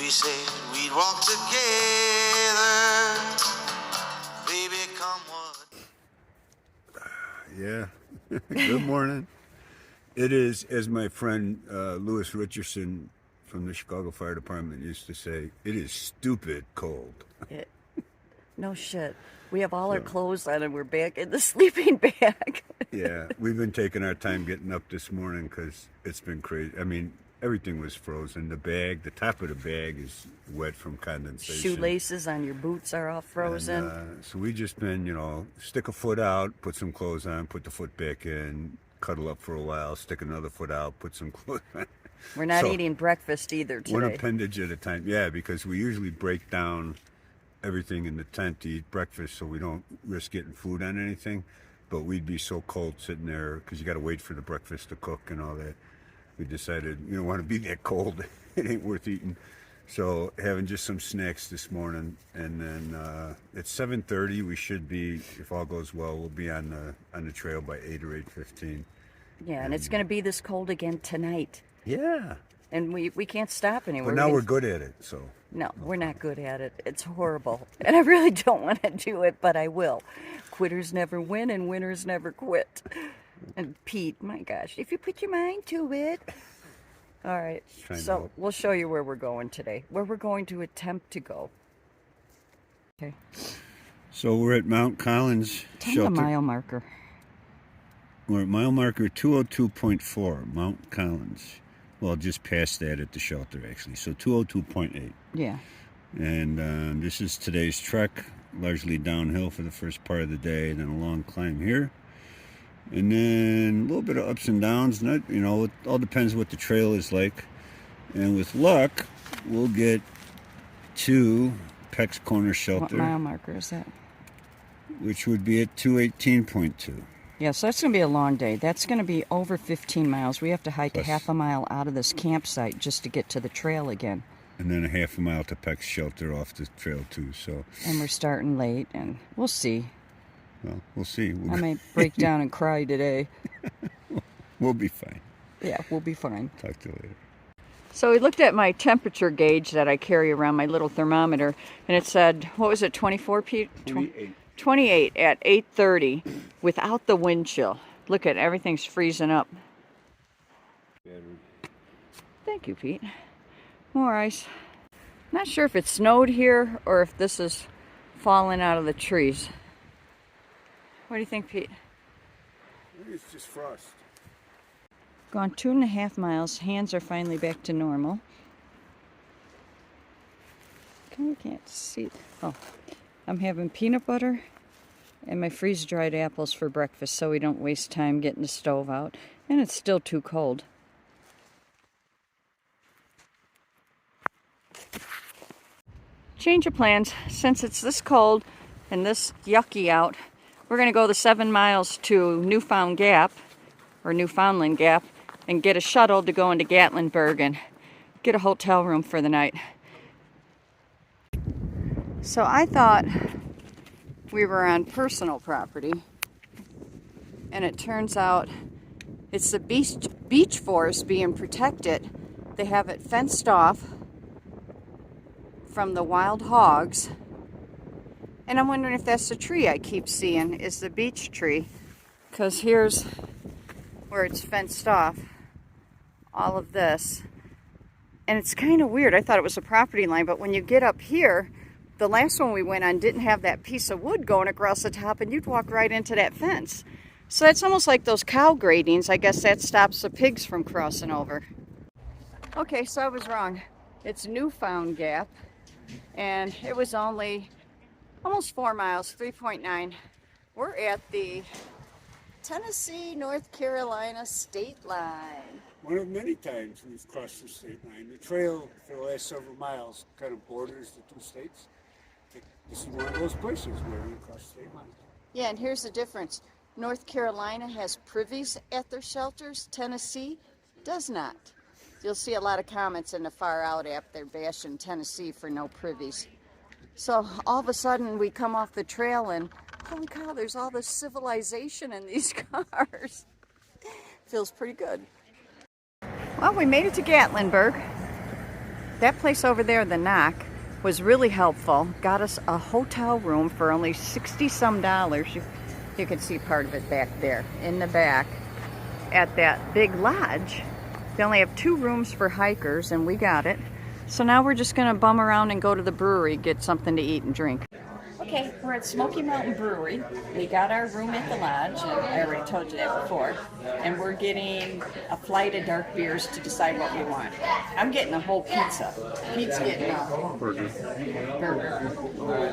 we said we'd walk together. Baby, come what? Yeah. Good morning. It is, as my friend Louis Richardson from the Chicago Fire Department used to say, it is stupid cold. No shit. We have all our clothes on and we're back in the sleeping bag. Yeah, we've been taking our time getting up this morning because it's been crazy. I mean, everything was frozen. The top of the bag is wet from condensation. Shoelaces on your boots are all frozen. And, so we just been, stick a foot out, put some clothes on, put the foot back in, cuddle up for a while, stick another foot out, put some clothes on. We're not eating breakfast either today. One appendage at a time. Yeah, because we usually break down everything in the tent to eat breakfast so we don't risk getting food on anything. But we'd be so cold sitting there because you got to wait for the breakfast to cook and all that. We decided we don't want to be that cold. It ain't worth eating. So having just some snacks this morning, and then at 7:30 we should be, if all goes well, we'll be on the trail by 8 or 8:15. Yeah, and it's going to be this cold again tonight. Yeah. And we can't stop anywhere. But now we're good at it, so. No, we're not good at it. It's horrible. And I really don't want to do it, but I will. Quitters never win and winners never quit. And Pete, my gosh, if you put your mind to it. All right, so we'll show you where we're going today, where we're going to attempt to go. Okay. So we're at Mount Collins Tell Shelter. me the mile marker. We're at mile marker 202.4, Mount Collins. Well, just past that at the shelter, actually. So 202.8. Yeah. And this is today's trek, largely downhill for the first part of the day, then a long climb here. And then a little bit of ups and downs. Not, it all depends what the trail is like. And with luck, we'll get to Peck's Corner Shelter. What mile marker is that? Which would be at 218.2. Yeah, so that's going to be a long day. That's going to be over 15 miles. We have to hike Plus, half a mile out of this campsite just to get to the trail again. And then a half a mile to Peck's Shelter off the trail, too. So. And we're starting late, and we'll see. Well, we'll see. I may break down and cry today. We'll be fine. Yeah, we'll be fine. Talk to you later. So we looked at my temperature gauge that I carry around, my little thermometer, and it said, what was it, 24, Pete? 28. 28 at 8:30 without the wind chill. Look at everything's freezing up. Thank you, Pete. More ice. Not sure if it snowed here or if this is falling out of the trees. What do you think, Pete? I think it's just frost. Gone 2.5 miles. Hands are finally back to normal. We can't see. Oh. I'm having peanut butter and my freeze-dried apples for breakfast so we don't waste time getting the stove out. And it's still too cold. Change of plans. Since it's this cold and this yucky out, we're going to go the 7 miles to Newfound Gap, or Newfoundland Gap, and get a shuttle to go into Gatlinburg and get a hotel room for the night. So I thought we were on personal property, and it turns out it's the beach forest being protected. They have it fenced off from the wild hogs, and I'm wondering if that's the tree I keep seeing is the beech tree, because here's where it's fenced off, all of this, and it's kind of weird. I thought it was a property line, but when you get up here, the last one we went on didn't have that piece of wood going across the top, and you'd walk right into that fence. So it's almost like those cow gratings. I guess that stops the pigs from crossing over. Okay, so I was wrong. It's Newfound Gap, and it was only almost 4 miles, 3.9. We're at the Tennessee-North Carolina state line. One of many times we've crossed the state line. The trail for the last several miles kind of borders the two states. This is one of those places where we cross the state line. Yeah, and here's the difference. North Carolina has privies at their shelters. Tennessee does not. You'll see a lot of comments in the Far Out app. They're bashing Tennessee for no privies. So all of a sudden we come off the trail and holy cow, there's all this civilization in these cars. Feels pretty good. Well, we made it to Gatlinburg. that place over there, the Knock, was really helpful. Got us a hotel room for only $60-some. You can see part of it back there in the back at that big lodge. They only have 2 rooms for hikers, and we got it. So now we're just gonna bum around and go to the brewery, get something to eat and drink. Okay, we're at Smoky Mountain Brewery. We got our room at the lodge, and I already told you that before. And we're getting a flight of dark beers to decide what we want. I'm getting a whole pizza. Pete's getting a burger.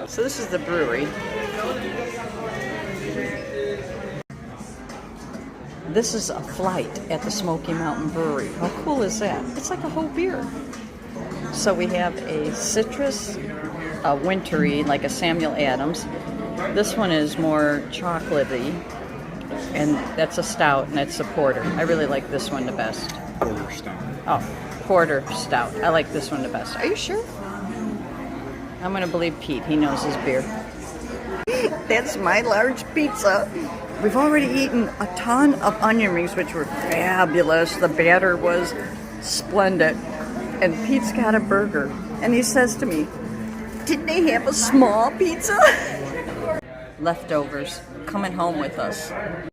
So this is the brewery. This is a flight at the Smoky Mountain Brewery. How cool is that? It's like a whole beer. So we have a citrus, a wintry, like a Samuel Adams. This one is more chocolatey, and that's a stout, and that's a porter. I really like this one the best. Porter stout. Oh, porter stout. I like this one the best. Are you sure? I'm gonna believe Pete. He knows his beer. That's my large pizza. We've already eaten a ton of onion rings, which were fabulous. The batter was splendid. And Pete's got a burger. And he says to me, didn't they have a small pizza? Leftovers coming home with us.